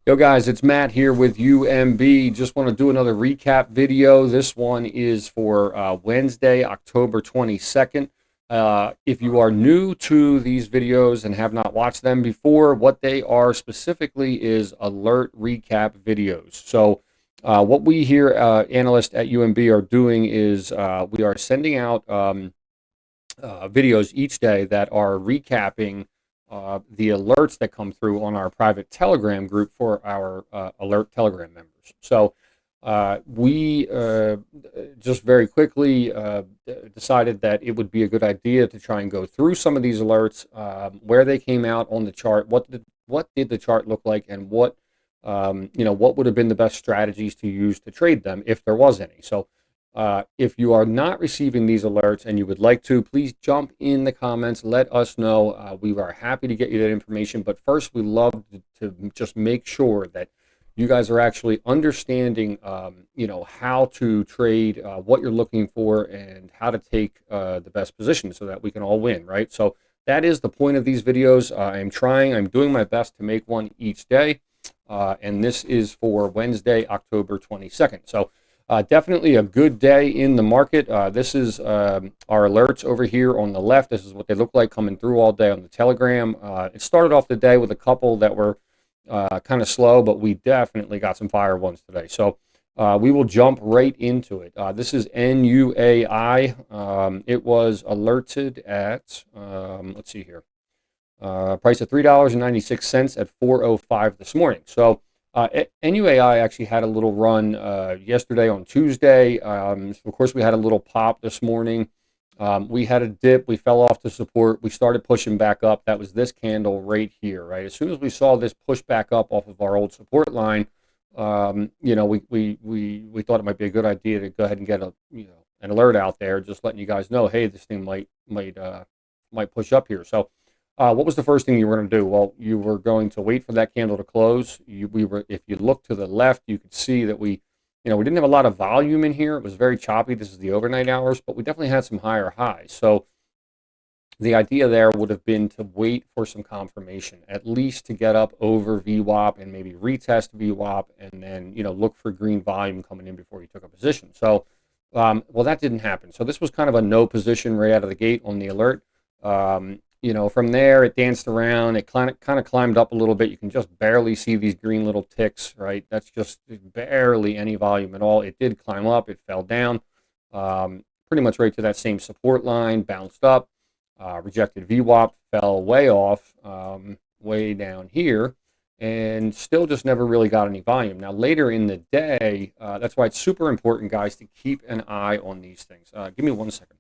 Yo guys, it's Matt here with UMB. Just want to do another recap video. This one is for Wednesday, October 22nd. If you are new to these videos and have not watched them before, what they are specifically is alert recap videos. So what we here, analysts at UMB, are doing is we are sending out videos each day that are recapping the alerts that come through on our private Telegram group for our alert Telegram members. So we just very quickly decided that it would be a good idea to try and go through some of these alerts, where they came out on the chart, what did the chart look like, and what would have been the best strategies to use to trade them if there was any. So if you are not receiving these alerts and you would like to, please jump in the comments. Let us know. We are happy to get you that information. But first, we love to just make sure that you guys are actually understanding, how to trade, what you're looking for, and how to take the best position so that we can all win, right? So that is the point of these videos. I'm doing my best to make one each day. And this is for Wednesday, October 22nd. So definitely a good day in the market. This is our alerts over here on the left. This is what they look like coming through all day on the Telegram. It started off the day with a couple that were kind of slow, but we definitely got some fire ones today. So we will jump right into it. This is NUAI. It was alerted at, let's see here, price of $3.96 at 4:05 this morning. So NUAI actually had a little run yesterday on Tuesday. So of course, we had a little pop this morning. We had a dip. We fell off to support. We started pushing back up. That was this candle right here, right? As soon as we saw this push back up off of our old support line, we thought it might be a good idea to go ahead and get an alert out there, just letting you guys know, hey, this thing might push up here. So what was the first thing you were going to do? Well, you were going to wait for that candle to close. If you look to the left, you could see that we didn't have a lot of volume in here. It was very choppy. This is the overnight hours, but we definitely had some higher highs. So the idea there would have been to wait for some confirmation, at least to get up over VWAP and maybe retest VWAP, and then look for green volume coming in before you took a position. So, well, that didn't happen. So this was kind of a no position right out of the gate on the alert. From there it danced around. It kind of climbed up a little bit. You can just barely see these green little ticks, right? That's just barely any volume at all. It did climb up. It fell down, pretty much right to that same support line. Bounced up, rejected VWAP, fell way off, way down here, and still just never really got any volume. Now later in the day, that's why it's super important, guys, to keep an eye on these things. Give me 1 second.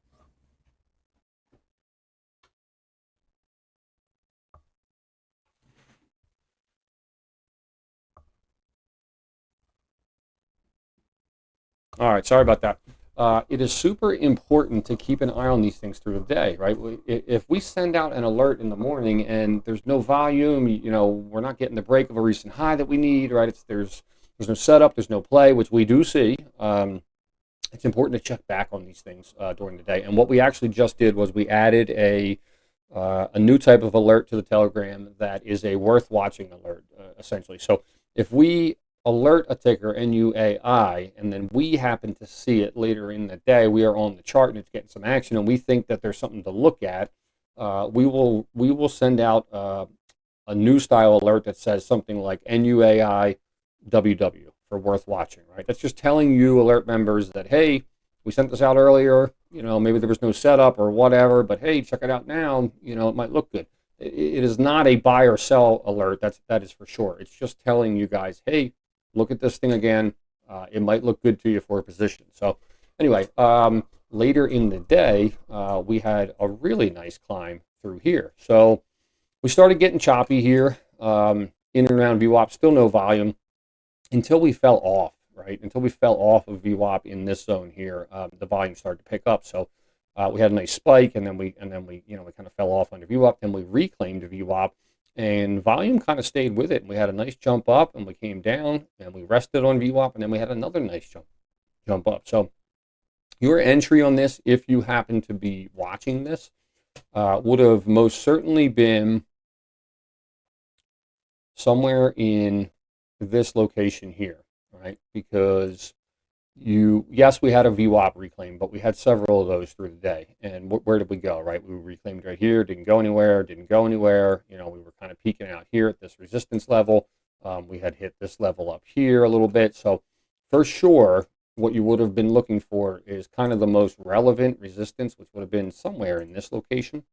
All right, sorry about that. It is super important to keep an eye on these things through the day, right? If we send out an alert in the morning and there's no volume, we're not getting the break of a recent high that we need, right? There's no setup, there's no play, which we do see. It's important to check back on these things during the day. And what we actually just did was we added a new type of alert to the Telegram that is a worth watching alert, essentially. So if we alert a ticker NUAI and then we happen to see it later in the day, we are on the chart and it's getting some action, and we think that there's something to look at, we will send out a new style alert that says something like NUAI WW for worth watching, right? That's just telling you alert members that, hey, we sent this out earlier, maybe there was no setup or whatever, but hey, check it out now, it might look good. It is not a buy or sell alert, that is for sure. It's just telling you guys, hey, look at this thing again. It might look good to you for a position. So anyway, later in the day, we had a really nice climb through here. So we started getting choppy here, in and around VWAP, still no volume until we fell off, right? Until we fell off of VWAP in this zone here, the volume started to pick up. So we had a nice spike, and then we kind of fell off under VWAP. Then we reclaimed VWAP, and volume kind of stayed with it. And we had a nice jump up, and we came down, and we rested on VWAP, and then we had another nice jump up. So your entry on this, if you happen to be watching this, would have most certainly been somewhere in this location here, right? Because yes, we had a VWAP reclaim, but we had several of those through the day. And where did we go, right? We reclaimed right here, didn't go anywhere, didn't go anywhere. You know, we were kind of peaking out here at this resistance level. We had hit this level up here a little bit. So for sure, what you would have been looking for is kind of the most relevant resistance, which would have been somewhere in this location.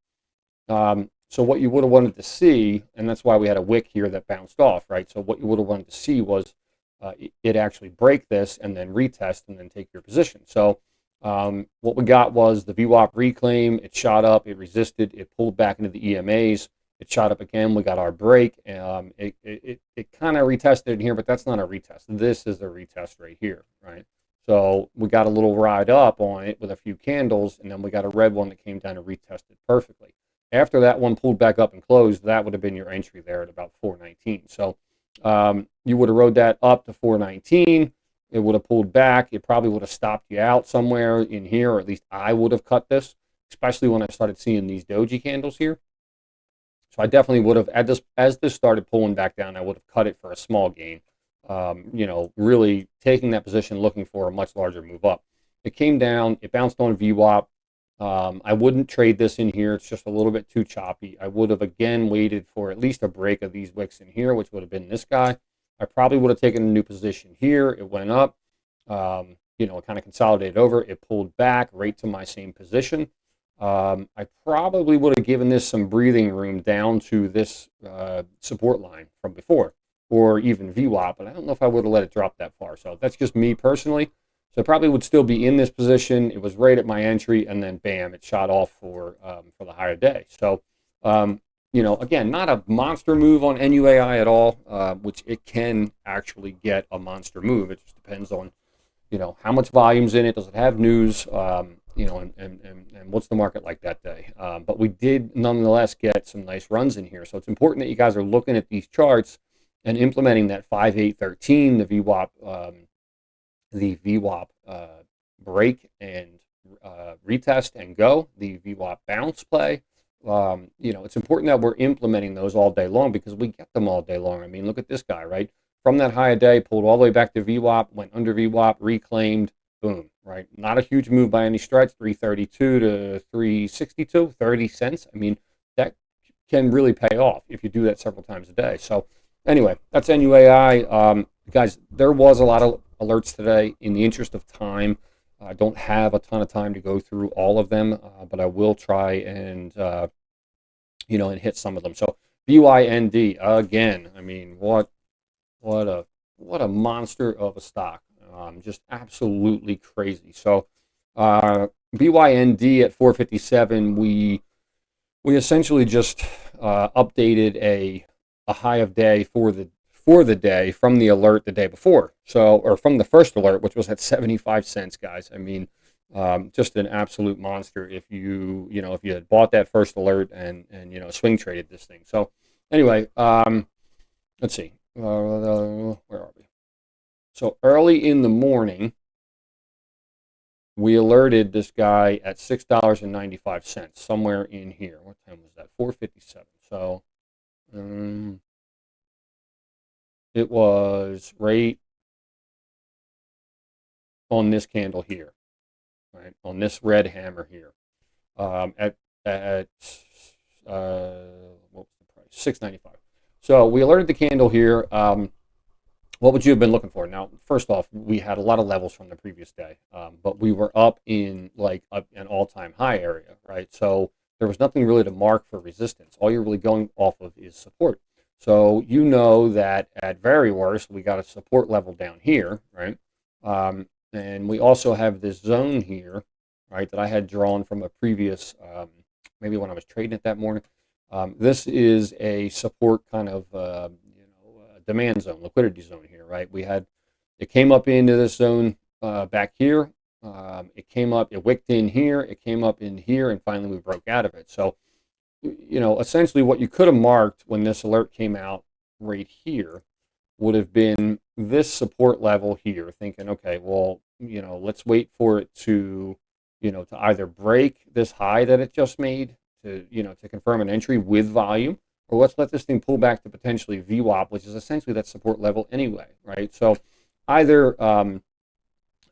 So what you would have wanted to see, and that's why we had a wick here that bounced off, right? So what you would have wanted to see was it actually break this and then retest and then take your position. So what we got was the VWAP reclaim. It shot up, it resisted, it pulled back into the EMAs. It shot up again. We got our break. It kind of retested in here, but that's not a retest. This is a retest right here, right? So we got a little ride up on it with a few candles, and then we got a red one that came down and retested perfectly. After that one pulled back up and closed, that would have been your entry there at about 419. So you would have rode that up to 419. It would have pulled back. It probably would have stopped you out somewhere in here, or at least I would have cut this, especially when I started seeing these doji candles here. So I definitely would have, as this started pulling back down, I would have cut it for a small gain. Really taking that position, looking for a much larger move up. It came down. It bounced on VWAP. I wouldn't trade this in here. It's just a little bit too choppy. I would have, again, waited for at least a break of these wicks in here, which would have been this guy. I probably would have taken a new position here. It went up. It kind of consolidated over. It pulled back right to my same position. I probably would have given this some breathing room down to this support line from before, or even VWAP, but I don't know if I would have let it drop that far. So that's just me personally. So it probably would still be in this position. It was right at my entry, and then bam, it shot off for the higher day. So, again, not a monster move on NUAI at all, which it can actually get a monster move. It just depends on, how much volume's in it. Does it have news? And what's the market like that day? But we did nonetheless get some nice runs in here. So it's important that you guys are looking at these charts and implementing that 5-8-13, the VWAP break and retest and go, the VWAP bounce play. It's important that we're implementing those all day long because we get them all day long. I mean, look at this guy, right? From that high a day, pulled all the way back to VWAP, went under VWAP, reclaimed, boom, right? Not a huge move by any stretch, 332 to 362, 30 cents. I mean, that can really pay off if you do that several times a day. So anyway, that's NUAI. Guys, there was a lot of alerts today. In the interest of time, I don't have a ton of time to go through all of them, but I will try and, and hit some of them. So BYND, again, I mean, what a monster of a stock. Just absolutely crazy. So BYND at 457, we essentially just updated a high of day for the day from the alert the day before. So, or from the first alert, which was at 75 cents, guys. I mean, just an absolute monster if you had bought that first alert and swing traded this thing. So anyway, let's see. Where are we? So early in the morning, we alerted this guy at $6.95, somewhere in here. What time was that? 4:57. So it was right on this candle here, right on this red hammer here, at what was the price? $6.95. So we alerted the candle here. What would you have been looking for? Now, first off, we had a lot of levels from the previous day, but we were up in like an all-time high area, right? So there was nothing really to mark for resistance. All you're really going off of is support. So you know that at very worst, we got a support level down here, right? And we also have this zone here, right, that I had drawn from a previous, maybe when I was trading it that morning. This is a support kind of, demand zone, liquidity zone here, right? It came up into this zone back here. It came up, it wicked in here, it came up in here, and finally we broke out of it. So, essentially what you could have marked when this alert came out right here would have been this support level here, thinking, okay, well, let's wait for it to either break this high that it just made to confirm an entry with volume, or let's let this thing pull back to potentially VWAP, which is essentially that support level anyway, right? So either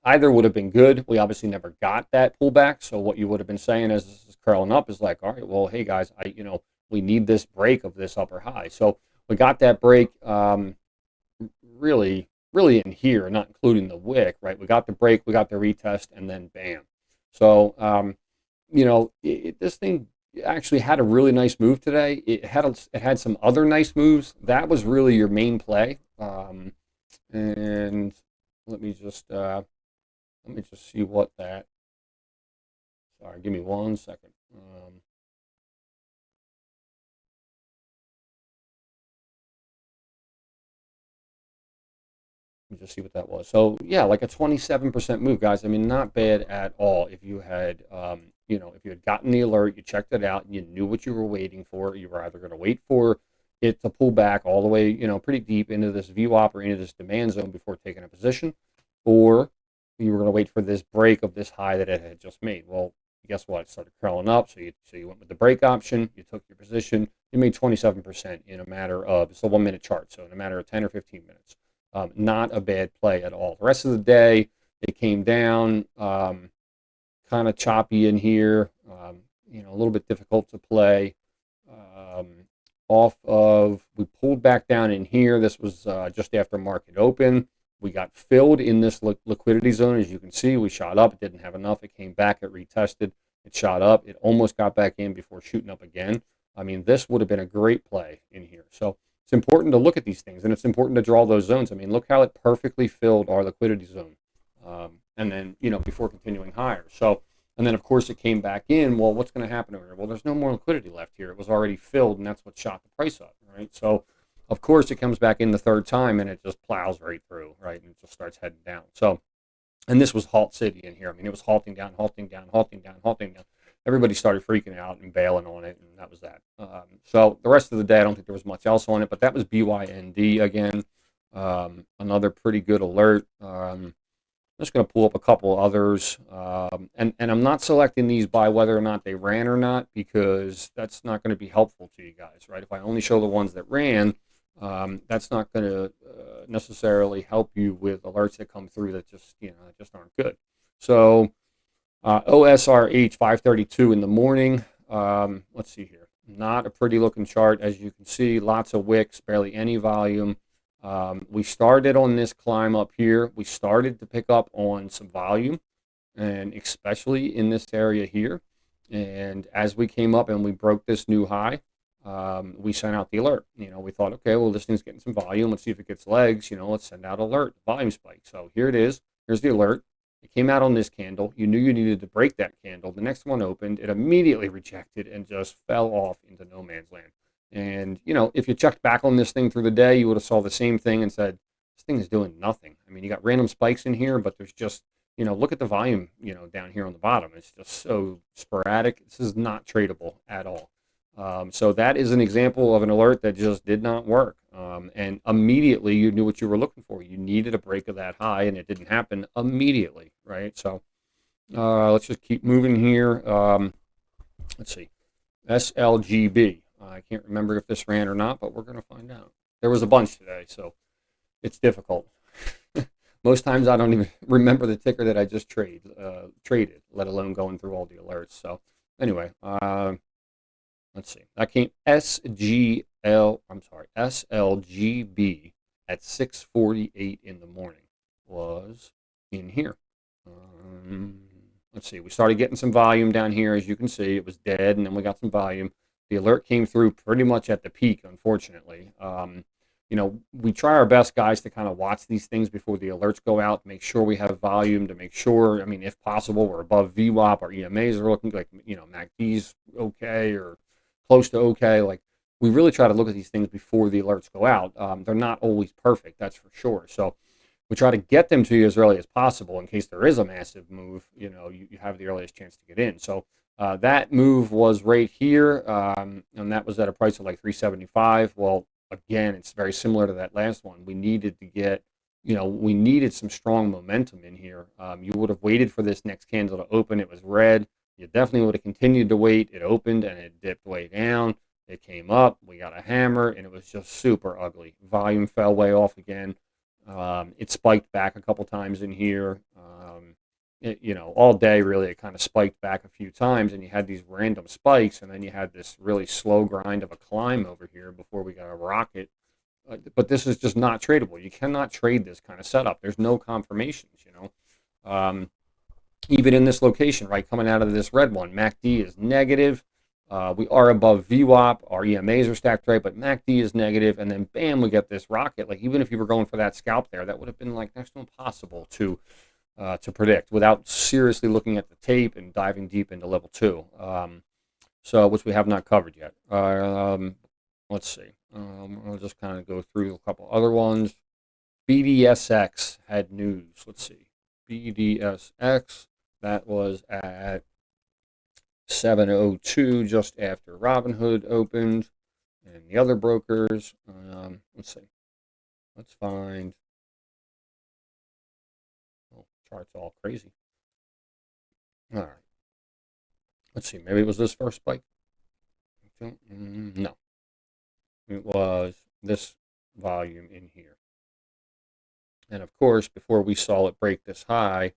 either would have been good. We obviously never got that pullback. So what you would have been saying as this is curling up is like, all right, well, hey guys, we need this break of this upper high. So we got that break really in here, not including the wick, right? We got the break, we got the retest, and then bam. So this thing actually had a really nice move today. It had some other nice moves. That was really your main play. And let me just see what that. Sorry, give me 1 second. Let me just see what that was. So yeah, like a 27% move, guys. I mean, not bad at all. If you had, if you had gotten the alert, you checked it out, and you knew what you were waiting for. You were either going to wait for it to pull back all the way, pretty deep into this VWAP or into this demand zone before taking a position, or you were going to wait for this break of this high that it had just made. Well, guess what? It started curling up, so you went with the break option. You took your position. You made 27% in a matter of, it's a 1 minute chart, so in a matter of 10 or 15 minutes. Not a bad play at all. The rest of the day, it came down, kind of choppy in here, a little bit difficult to play. We pulled back down in here. This was just after market open. We got filled in this liquidity zone. As you can see, we shot up. It didn't have enough. It came back. It retested. It shot up. It almost got back in before shooting up again. I mean, this would have been a great play in here. So it's important to look at these things, and it's important to draw those zones. I mean, look how it perfectly filled our liquidity zone, and then before continuing higher. So, and then of course it came back in. Well, what's going to happen over here? Well, there's no more liquidity left here. It was already filled, and that's what shot the price up, right? So, of course, it comes back in the third time, and it just plows right through, right, and it just starts heading down. So, and this was halt city in here. I mean, it was halting down, halting down, halting down, halting down. Everybody started freaking out and bailing on it, and that was that. So the rest of the day, I don't think there was much else on it, but that was BYND again. Another pretty good alert. I'm just going to pull up a couple others, and I'm not selecting these by whether or not they ran or not, because that's not going to be helpful to you guys, right? If I only show the ones that ran, that's not going to necessarily help you with alerts that come through that just aren't good. So OSRH 532 in the morning. Let's see here. Not a pretty looking chart, as you can see. Lots of wicks, barely any volume. We started on this climb up here. We started to pick up on some volume, and especially in this area here. And as we came up and we broke this new high, we sent out the alert. We thought, okay, well, this thing's getting some volume. Let's see if it gets legs. Let's send out alert, volume spike. So here it is. Here's the alert. It came out on this candle. You knew you needed to break that candle. The next one opened. It immediately rejected and just fell off into no man's land. And, if you checked back on this thing through the day, you would have saw the same thing and said, this thing is doing nothing. I mean, you got random spikes in here, but there's just, look at the volume, down here on the bottom. It's just so sporadic. This is not tradable at all. So that is an example of an alert that just did not work. And immediately you knew what you were looking for. You needed a break of that high, and it didn't happen immediately, right? So let's just keep moving here. Let's see. SLGB. I can't remember if this ran or not, but we're going to find out. There was a bunch today, so it's difficult. Most times I don't even remember the ticker that I just traded, let alone going through all the alerts. So anyway, let's see. That came SLGB at 6:48 in the morning was in here. Let's see. We started getting some volume down here. As you can see, it was dead, and then we got some volume. The alert came through pretty much at the peak, unfortunately. We try our best, guys, to kind of watch these things before the alerts go out, make sure we have volume, to make sure, I mean, if possible, we're above VWAP, our EMAs are looking like, MACD's okay or close to okay. Like, we really try to look at these things before the alerts go out. They're not always perfect, that's for sure. So we try to get them to you as early as possible in case there is a massive move. You have the earliest chance to get in. So that move was right here, and that was at a price of like 375. Well, again, it's very similar to that last one. We needed to get, we needed some strong momentum in here. You would have waited for this next candle to open. It was red. You definitely would have continued to wait. It opened and it dipped way down. It came up, we got a hammer, and it was just super ugly. Volume fell way off again. It spiked back a couple times in here. All day really, it kind of spiked back a few times, and you had these random spikes, and then you had this really slow grind of a climb over here before we got a rocket. But this is just not tradable. You cannot trade this kind of setup. There's no confirmations. Even in this location, right, coming out of this red one, MACD is negative. We are above VWAP. Our EMAs are stacked right, but MACD is negative, and then bam, we get this rocket. Like, even if you were going for that scalp there, that would have been like next to impossible to predict without seriously looking at the tape and diving deep into level 2. Which we have not covered yet. Let's see. I'll just kind of go through a couple other ones. BDSX had news. Let's see. BDSX, that was at 7:02, just after Robinhood opened, and the other brokers. Let's see. Let's find. Oh, chart's all crazy. All right. Let's see. Maybe it was this first spike. No. It was this volume in here. And of course, before we saw it break this high,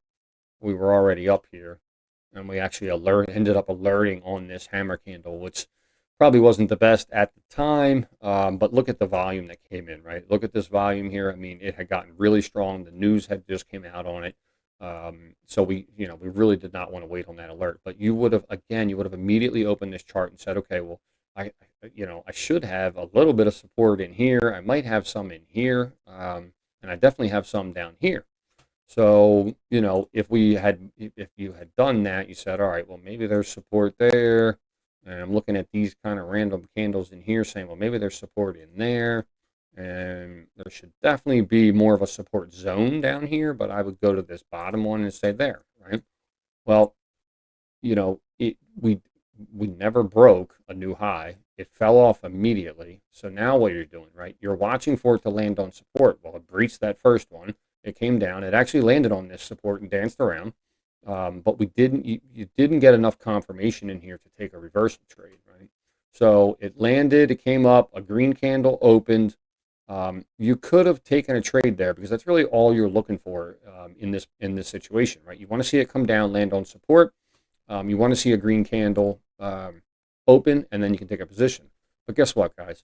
we were already up here. And we actually ended up alerting on this hammer candle, which probably wasn't the best at the time. But look at the volume that came in, right? Look at this volume here. I mean, it had gotten really strong. The news had just came out on it. So we really did not want to wait on that alert. But you would have immediately opened this chart and said, okay, well, I should have a little bit of support in here. I might have some in here, and I definitely have some down here. So, if you had done that, you said, all right, well, maybe there's support there. And I'm looking at these kind of random candles in here saying, well, maybe there's support in there. And there should definitely be more of a support zone down here, but I would go to this bottom one and say there, right? Well, we never broke a new high. It fell off immediately. So now what you're doing, right? You're watching for it to land on support. Well, it breached that first one. It came down. It actually landed on this support and danced around. But you didn't get enough confirmation in here to take a reversal trade, right? So it landed, it came up, a green candle opened. You could have taken a trade there because that's really all you're looking for in this situation, right? You want to see it come down, land on support. You want to see a green candle open, and then you can take a position. But guess what, guys?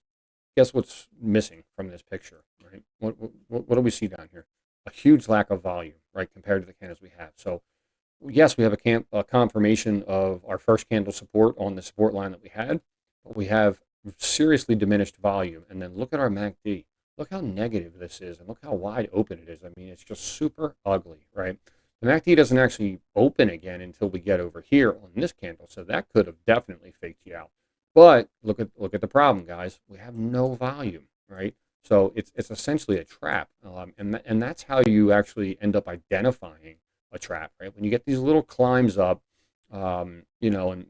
Guess what's missing from this picture, right? What do we see down here? A huge lack of volume, right, compared to the candles we have. So, yes, we have a confirmation of our first candle support on the support line that we had, but we have seriously diminished volume. And then look at our MACD. Look how negative this is, and look how wide open it is. I mean, it's just super ugly, right? The MACD doesn't actually open again until we get over here on this candle, so that could have definitely faked you out. But look at the problem, guys. We have no volume, right? So it's essentially a trap, and that's how you actually end up identifying a trap, right? When you get these little climbs up, and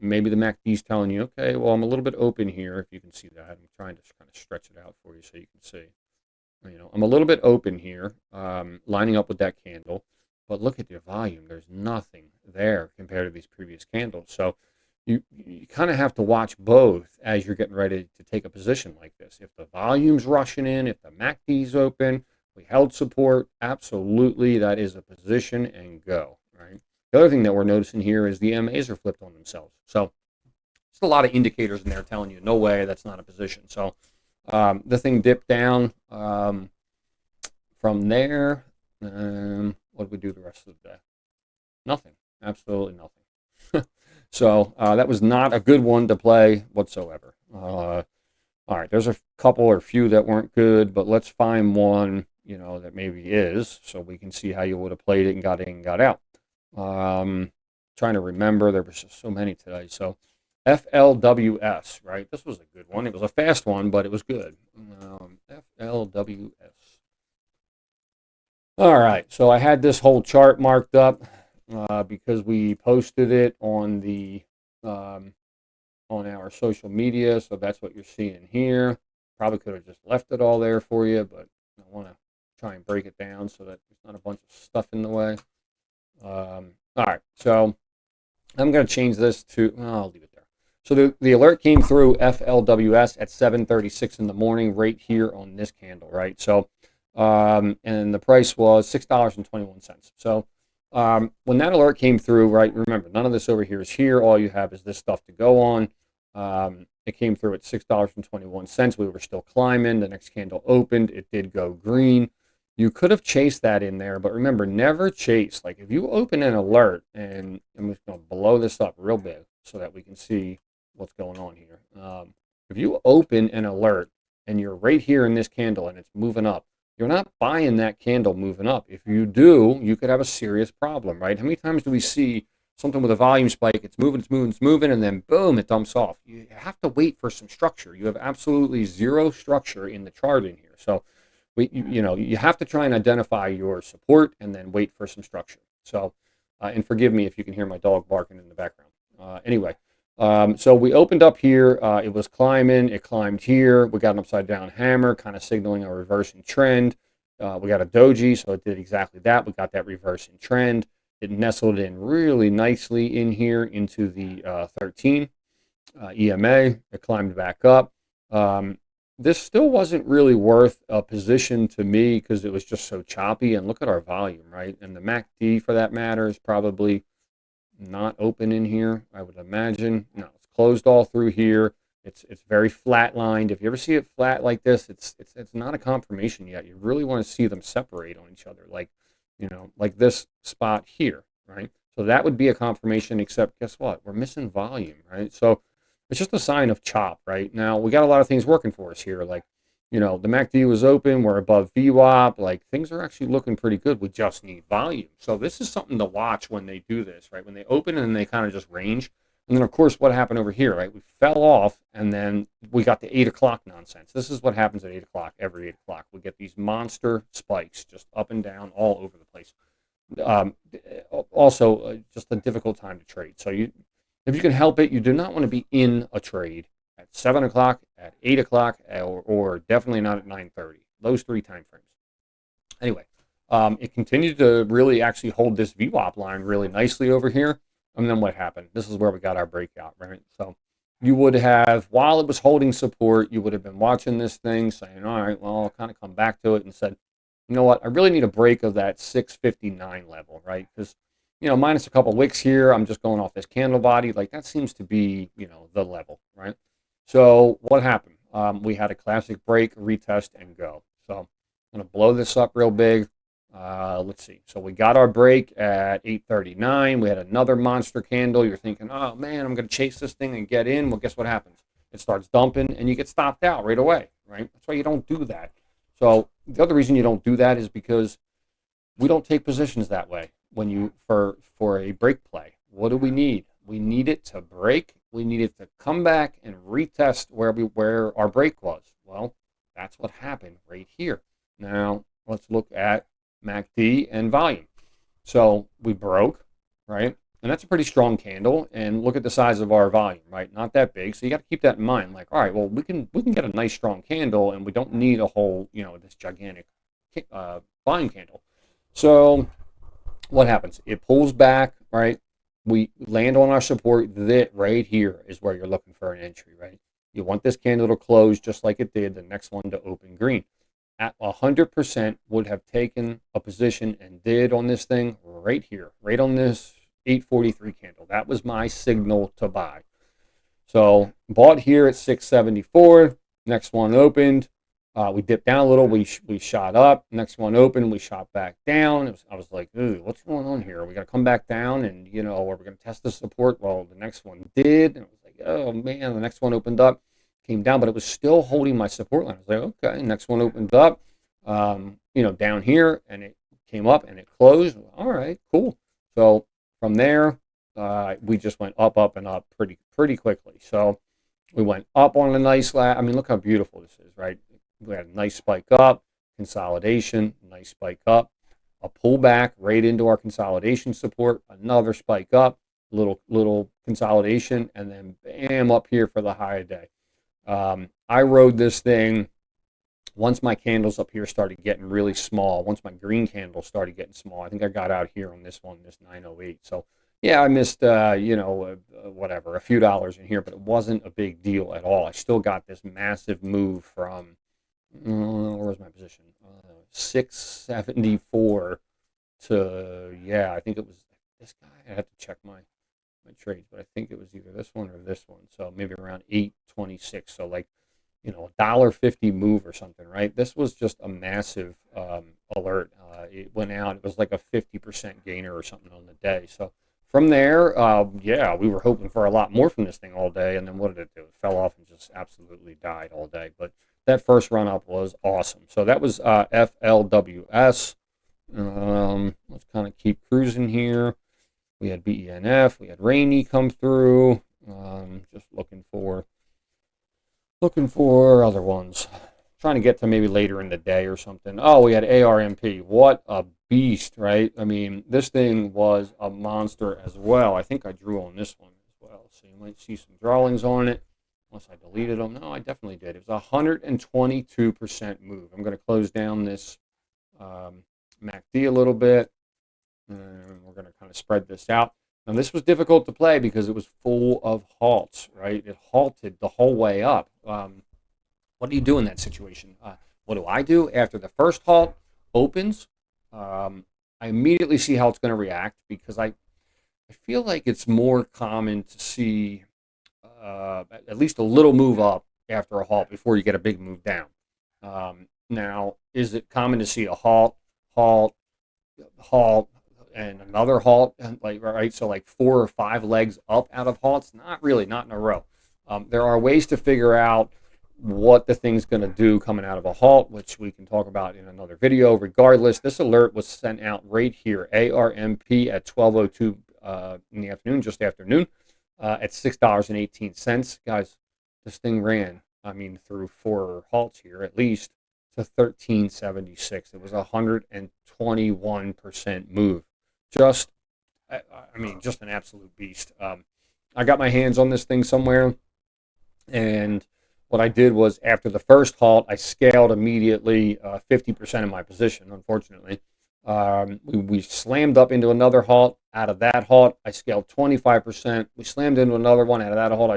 maybe the MACD is telling you, okay, well, I'm a little bit open here. If you can see that, I'm trying to kind of stretch it out for you so you can see. I'm a little bit open here, lining up with that candle. But look at your volume. There's nothing there compared to these previous candles. So you kind of have to watch both as you're getting ready to take a position like this. If the volume's rushing in, if the MACD's open, we held support, absolutely, that is a position and go, right? The other thing that we're noticing here is the EMAs are flipped on themselves. So there's a lot of indicators in there telling you, no way, that's not a position. So the thing dipped down from there. What did we do the rest of the day? Nothing. Absolutely nothing. So that was not a good one to play whatsoever. All right, there's a couple or few that weren't good, but let's find one, that maybe is, so we can see how you would have played it and got in and got out. Trying to remember, there was just so many today. So FLWS, right? This was a good one. It was a fast one, but it was good. FLWS. All right, so I had this whole chart marked up because we posted it on on our social media, so that's what you're seeing here. Probably could have just left it all there for you, but I want to try and break it down so that there's not a bunch of stuff in the way. All right, so I'm going to change this to, I'll leave it there. So the alert came through FLWS at 7:36 in the morning, right here on this candle, right? So, and the price was $6.21. So, when that alert came through, right? Remember, none of this over here is here. All you have is this stuff to go on. It came through at $6.21. We were still climbing. The next candle opened. It did go green. You could have chased that in there, but remember, never chase. Like if you open an alert, and I'm just going to blow this up real big so that we can see what's going on here. If you open an alert and you're right here in this candle and it's moving up, you're not buying that candle moving up. If you do, you could have a serious problem, right? How many times do we see something with a volume spike? It's moving, it's moving, it's moving, and then boom, it dumps off. You have to wait for some structure. You have absolutely zero structure in the chart in here. So you have to try and identify your support and then wait for some structure. So, and forgive me if you can hear my dog barking in the background. Anyway, so we opened up here. It was climbing. It climbed here. We got an upside down hammer, kind of signaling a reversing trend. We got a doji, so it did exactly that. We got that reversing trend. It nestled in really nicely in here into the 13 EMA. It climbed back up. This still wasn't really worth a position to me because it was just so choppy. And look at our volume, right? And the MACD, for that matter, is probably not open in here, I would imagine. No, it's closed all through here. It's very flat lined. If you ever see it flat like this, it's not a confirmation yet. You really want to see them separate on each other, like like this spot here, right? So that would be a confirmation. Except guess what? We're missing volume, right? So it's just a sign of chop, right? Now, we got a lot of things working for us here. Like, the MACD was open. We're above VWAP. Like, things are actually looking pretty good. We just need volume. So this is something to watch when they do this, right? When they open and they kind of just range. And then, of course, what happened over here, right? We fell off, and then we got the 8 o'clock nonsense. This is what happens at 8 o'clock, every 8 o'clock. We get these monster spikes just up and down all over the place. Also, just a difficult time to trade. So if you can help it, you do not want to be in a trade at 7 o'clock, at 8 o'clock, or definitely not at 9:30. Those 3 time frames. Anyway, it continued to really actually hold this VWAP line really nicely over here. And then what happened? This is where we got our breakout, right? So you would have, while it was holding support, you would have been watching this thing saying, all right, well, I'll kind of come back to it and said, you know what? I really need a break of that 659 level, right? Because minus a couple wicks here, I'm just going off this candle body. Like that seems to be, the level, right? So what happened? We had a classic break, retest, and go. So I'm going to blow this up real big. Let's see. So we got our break at 8:39. We had another monster candle. You're thinking, oh man, I'm going to chase this thing and get in. Well, guess what happens? It starts dumping and you get stopped out right away, right? That's why you don't do that. So the other reason you don't do that is because we don't take positions that way. When you for a break play, what do we need? We need it to break. We need it to come back and retest where our break was. Well, that's what happened right here. Now let's look at MACD and volume. So we broke, right? And that's a pretty strong candle. And look at the size of our volume, right? Not that big. So you got to keep that in mind. Like, all right, well, we can get a nice strong candle, and we don't need a whole, this gigantic volume candle. So what happens? It pulls back, right? We land on our support. That right here is where you're looking for an entry, right? You want this candle to close just like it did, the next one to open green. At 100% would have taken a position and did on this thing right here, right on this 843 candle. That was my signal to buy. So bought here at 674. Next one opened. We dipped down a little. We shot up. Next one opened. We shot back down. I was like, ooh, what's going on here? Are we going to come back down and, are we going to test the support? Well, the next one did. And I was like, oh, man. The next one opened up, came down, but it was still holding my support line. I was like, okay. Next one opened up, down here, and it came up and it closed. All right, cool. So from there, we just went up, and up pretty quickly. So we went up on a nice I mean, look how beautiful this is, right? We had a nice spike up, consolidation, nice spike up, a pullback right into our consolidation support, another spike up, little consolidation, and then bam, up here for the high of day. I rode this thing once my candles up here started getting really small, once my green candles started getting small. I think I got out here on this one, this 908. So, Yeah, I missed, whatever, a few dollars in here, but it wasn't a big deal at all. I still got this massive move from, where was my position? 674 to, yeah, I think it was this guy. I have to check my trades, but I think it was either this one or this one. So maybe around 826. So like, $1.50 move or something, right? This was just a massive alert. It went out. It was like a 50% gainer or something on the day. So from there, yeah, we were hoping for a lot more from this thing all day. And then what did it do? It fell off and just absolutely died all day. But that first run up was awesome. So that was FLWS. Let's kind of keep cruising here. We had BENF. We had Rainy come through. Just looking for other ones. Trying to get to maybe later in the day or something. Oh, we had ARMP. What a beast, right? I mean, this thing was a monster as well. I think I drew on this one as well. So you might see some drawings on it. Unless I deleted them. No, I definitely did. It was a 122% move. I'm going to close down this MACD a little bit. And we're going to kind of spread this out. Now, this was difficult to play because it was full of halts, right? It halted the whole way up. What do you do in that situation? What do I do? After the first halt opens, I immediately see how it's going to react because I feel like it's more common to see at least a little move up after a halt before you get a big move down. Now, is it common to see a halt, and another halt, like, right? So like 4 or 5 legs up out of halts? Not really, not in a row. There are ways to figure out what the thing's going to do coming out of a halt, which we can talk about in another video. Regardless, this alert was sent out right here, ARMP at 12:02 in the afternoon, just afternoon, at $6.18. Guys, this thing ran, I mean, through 4 halts here at least to 13.76. It was a 121% move. Just, I mean, just an absolute beast. I got my hands on this thing somewhere, and what I did was after the first halt, I scaled immediately 50% of my position, unfortunately. We slammed up into another halt. Out of that halt, I scaled 25%. We slammed into another one. Out of that halt, I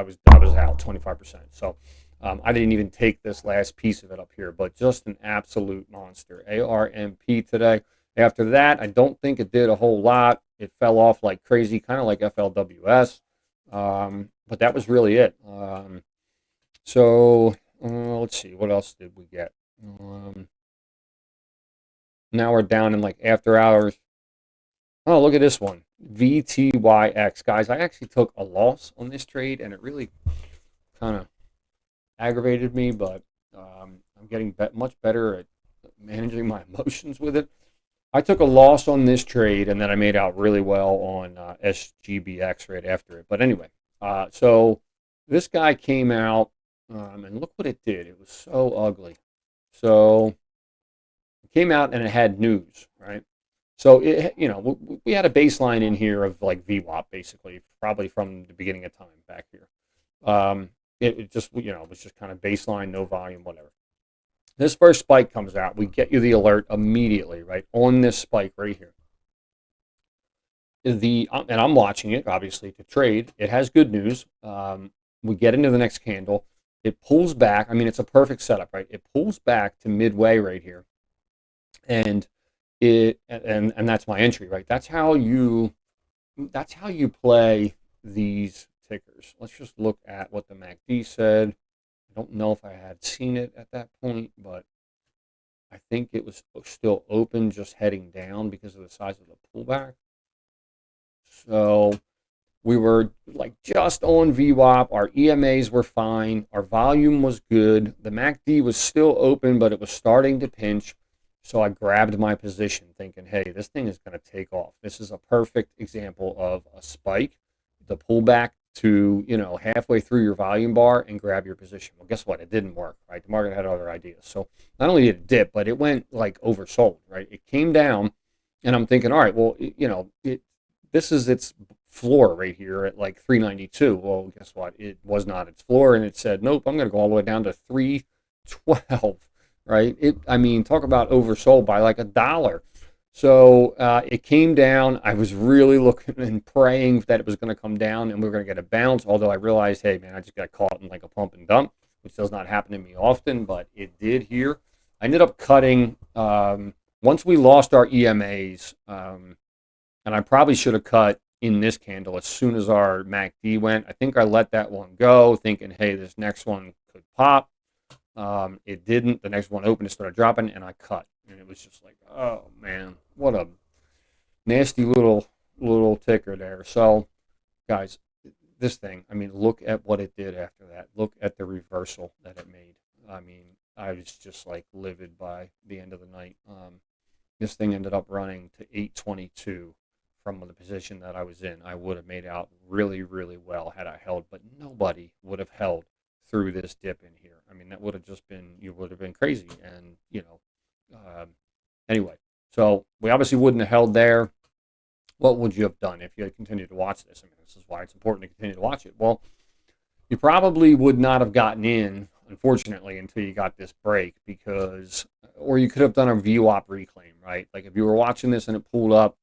was out 25%. So I didn't even take this last piece of it up here, but just an absolute monster. ARMP today. After that, I don't think it did a whole lot. It fell off like crazy, kind of like FLWS. But that was really it. So let's see, what else did we get? Now we're down in like after hours. Oh, look at this one, VTYX. Guys, I actually took a loss on this trade, and it really kind of aggravated me, but I'm getting much better at managing my emotions with it. I took a loss on this trade, and then I made out really well on SGBX right after it. But anyway, so this guy came out, and look what it did. It was so ugly. So it came out, and it had news, right? So it, we had a baseline in here of like VWAP, basically, probably from the beginning of time back here. It just, was just kind of baseline, no volume, whatever. This first spike comes out. We get you the alert immediately, right, on this spike right here. And I'm watching it, obviously, to trade. It has good news. We get into the next candle. It pulls back. I mean, it's a perfect setup, right? It pulls back to midway right here. And that's my entry, right? That's how you play these tickers. Let's just look at what the MACD said. I don't know if I had seen it at that point, but I think it was still open, just heading down because of the size of the pullback. So we were like just on VWAP. Our EMAs were fine. Our volume was good. The MACD was still open, but it was starting to pinch. So I grabbed my position thinking, hey, this thing is going to take off. This is a perfect example of a spike, the pullback to, halfway through your volume bar and grab your position. Well, guess what? It didn't work, right? The market had other ideas. So not only did it dip, but it went like oversold, right? It came down, and I'm thinking, all right, well, this is its floor right here at like 392. Well, guess what? It was not its floor, and it said, nope, I'm going to go all the way down to 312, right? Talk about oversold by like $1. So it came down. I was really looking and praying that it was going to come down and we were going to get a bounce. Although I realized, hey man, I just got caught in like a pump and dump, which does not happen to me often, but it did here. I ended up cutting once we lost our EMAs, and I probably should have cut in this candle as soon as our MACD went. I think I let that one go, thinking, hey, this next one could pop. It didn't. The next one opened, it started dropping, and I cut. And it was just like, oh man, what a nasty little ticker there. So, guys, this thing, I mean, look at what it did after that. Look at the reversal that it made. I mean, I was just like livid by the end of the night. This thing ended up running to 822 from the position that I was in. I would have made out really, really well had I held, but nobody would have held through this dip in here. I mean, that would have just been, you would have been crazy. And, anyway, so we obviously wouldn't have held there. What would you have done if you had continued to watch this? I mean, this is why it's important to continue to watch it. Well, you probably would not have gotten in, unfortunately, until you got this break because, or you could have done a VWAP reclaim, right? Like if you were watching this and it pulled up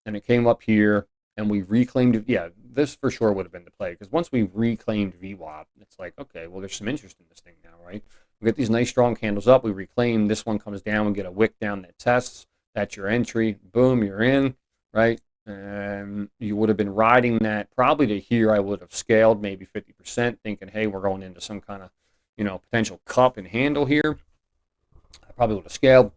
and it came up here and we reclaimed it, yeah, this for sure would have been the play because once we reclaimed VWAP, it's like, okay, well, there's some interest in this thing now, right? We get these nice strong candles up, we reclaim, this one comes down, we get a wick down that tests, that's your entry, boom, you're in, right? And you would have been riding that probably to here. I would have scaled maybe 50%, thinking, hey, we're going into some kind of, potential cup and handle here. I probably would have scaled.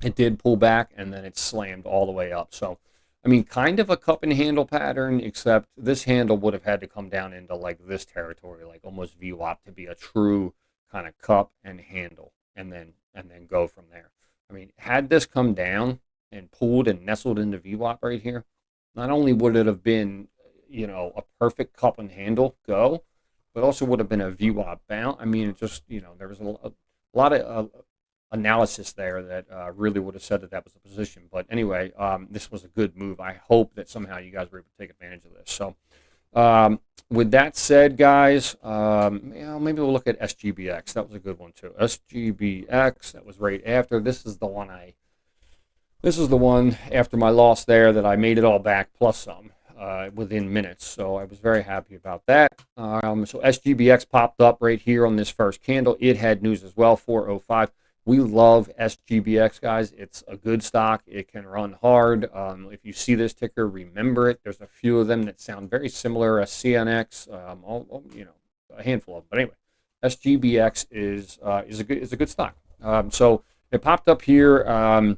It did pull back, and then it slammed all the way up. So, I mean, kind of a cup and handle pattern, except this handle would have had to come down into like this territory, like almost VWAP to be a true kind of cup and handle, and then go from there. I mean, had this come down and pulled and nestled into VWAP right here, not only would it have been, a perfect cup and handle go, but also would have been a VWAP bounce. I mean, it just, there was a lot of analysis there that really would have said that that was the position. But anyway, this was a good move. I hope that somehow you guys were able to take advantage of this. So with that said, guys, maybe we'll look at SGBX. That was a good one too. SGBX, that was right after. This is the one after my loss there that I made it all back plus some within minutes. So I was very happy about that. So SGBX popped up right here on this first candle. It had news as well, 405. We love SGBX, guys. It's a good stock. It can run hard. If you see this ticker, remember it. There's a few of them that sound very similar as CNX, a handful of them. But anyway, SGBX is a good stock. So it popped up here.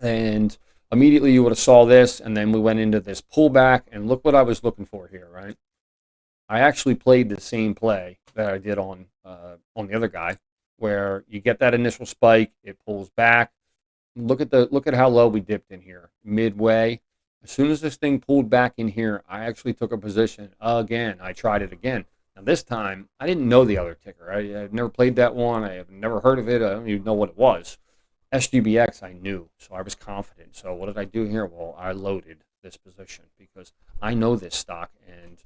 And immediately you would have saw this, and then we went into this pullback, and look what I was looking for here, right? I actually played the same play that I did on the other guy, where you get that initial spike, it pulls back. Look at how low we dipped in here, midway. As soon as this thing pulled back in here, I actually took a position again. I tried it again. Now this time, I didn't know the other ticker. I've never played that one. I have never heard of it. I don't even know what it was. SGBX I knew, so I was confident. So what did I do here? Well, I loaded this position because I know this stock and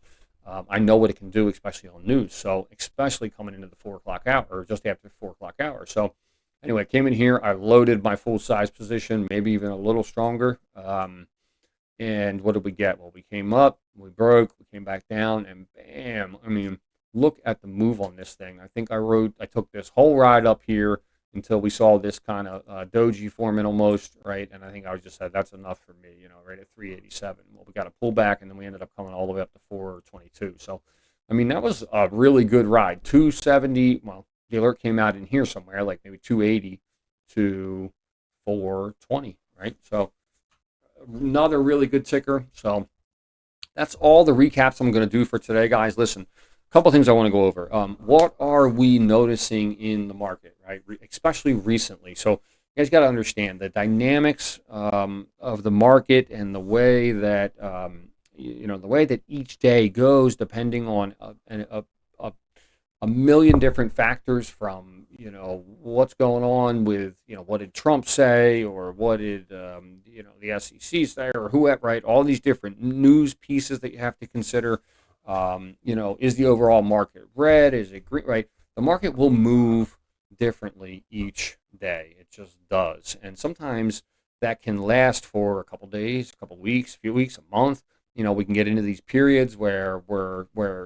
I know what it can do, especially on news. So especially coming into the 4 o'clock hour or just after the 4 o'clock hour. So anyway, I came in here, I loaded my full size position, maybe even a little stronger. And what did we get? Well, we came up, we broke, we came back down, and bam! I mean, look at the move on this thing. I think I took this whole ride up here until we saw this kind of doji forming almost, right? And I think I just said, that's enough for me, right at 387. Well, we got a pullback, and then we ended up coming all the way up to 422. So, I mean, that was a really good ride. 270, well, the alert came out in here somewhere, like maybe 280 to 420, right? So, another really good ticker. So, that's all the recaps I'm going to do for today, guys. Listen, a couple things I want to go over. What are we noticing in the market, right? Especially recently. So you guys got to understand the dynamics of the market and the way that the way that each day goes, depending on a million different factors from what's going on with what did Trump say or what did the SEC say or whoever, right? All these different news pieces that you have to consider. Is the overall market red? Is it green? Right? The market will move differently each day. It just does. And sometimes that can last for a couple days, a couple weeks, a few weeks, a month. We can get into these periods where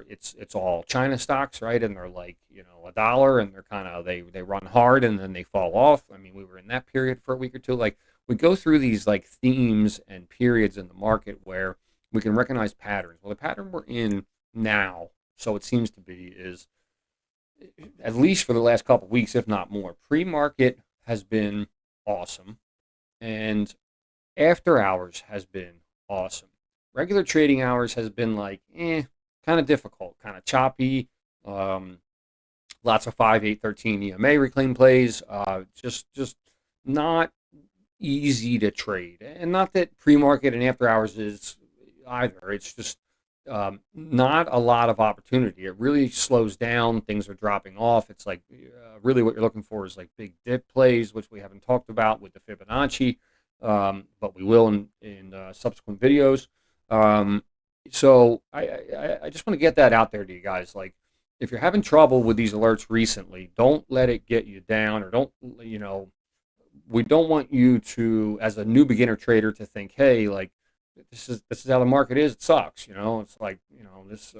it's all China stocks, right? And they're like, $1, and they're kind of they run hard and then they fall off. I mean, we were in that period for a week or two. Like, we go through these like themes and periods in the market where we can recognize patterns. Well, the pattern we're in now, so it seems to be, is at least for the last couple of weeks, if not more. Pre-market has been awesome, and after hours has been awesome. Regular trading hours has been like, kind of difficult, kind of choppy. Lots of 5, 8, 13 EMA reclaim plays. Just not easy to trade, and not that pre-market and after hours is either. It's just not a lot of opportunity. It really slows down. Things are dropping off. It's like really what you're looking for is like big dip plays, which we haven't talked about with the Fibonacci, but we will in subsequent videos. So I just want to get that out there to you guys. Like, if you're having trouble with these alerts recently, don't let it get you down, or don't, we don't want you to, as a new beginner trader, to think, hey, like, this is how the market is. It sucks, It's like, this,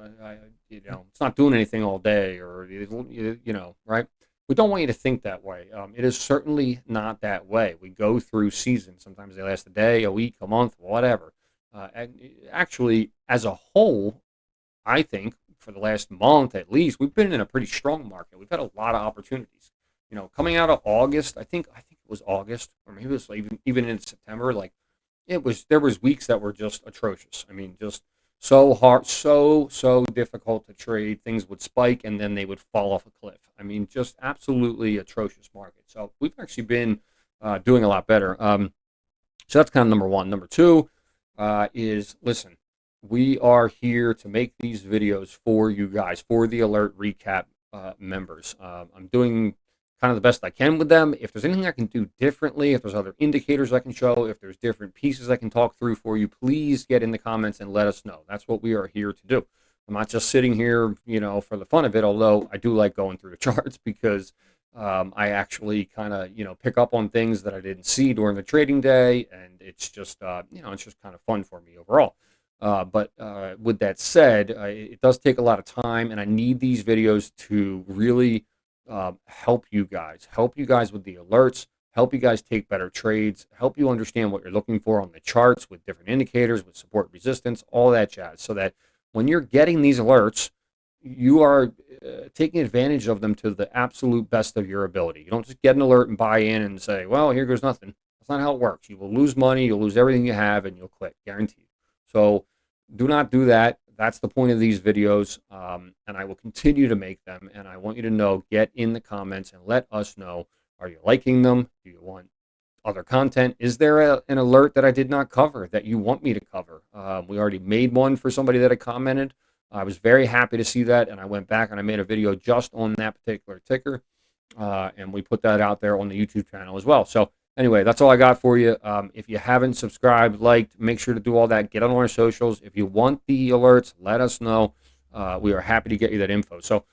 it's not doing anything all day, or right? We don't want you to think that way. It is certainly not that way. We go through seasons. Sometimes they last a day, a week, a month, whatever. And actually, as a whole, I think for the last month at least, we've been in a pretty strong market. We've had a lot of opportunities. Coming out of August, I think it was August, or maybe it was even in September. Like, there was weeks that were just atrocious. I mean, just so hard, so difficult to trade. Things would spike and then they would fall off a cliff. I mean, just absolutely atrocious market. So we've actually been doing a lot better. So that's kind of number one. Number two is, listen, we are here to make these videos for you guys, for the Alert Recap members. I'm doing kind of the best I can with them. If there's anything I can do differently, if there's other indicators I can show, if there's different pieces I can talk through for you, please get in the comments and let us know. That's what we are here to do. I'm not just sitting here, for the fun of it, although I do like going through the charts because I actually kind of, pick up on things that I didn't see during the trading day, and it's just, it's just kind of fun for me overall. But with that said, it does take a lot of time, and I need these videos to really help you guys with the alerts, help you guys take better trades, help you understand what you're looking for on the charts with different indicators, with support, resistance, all that jazz, so that when you're getting these alerts, you are taking advantage of them to the absolute best of your ability. You don't just get an alert and buy in and say, well, here goes nothing. That's not how it works. You will lose money, you'll lose everything you have, and you'll quit, guaranteed. So do not do that. That's the point of these videos, and I will continue to make them. And I want you to know, get in the comments and let us know, are you liking them? Do you want other content? Is there an alert that I did not cover that you want me to cover? We already made one for somebody that had commented. I was very happy to see that, and I went back and I made a video just on that particular ticker, and we put that out there on the YouTube channel as well. So anyway, that's all I got for you. If you haven't subscribed, liked, make sure to do all that. Get on our socials. If you want the alerts, let us know. We are happy to get you that info. So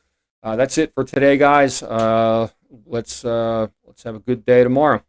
that's it for today, guys. Let's have a good day tomorrow.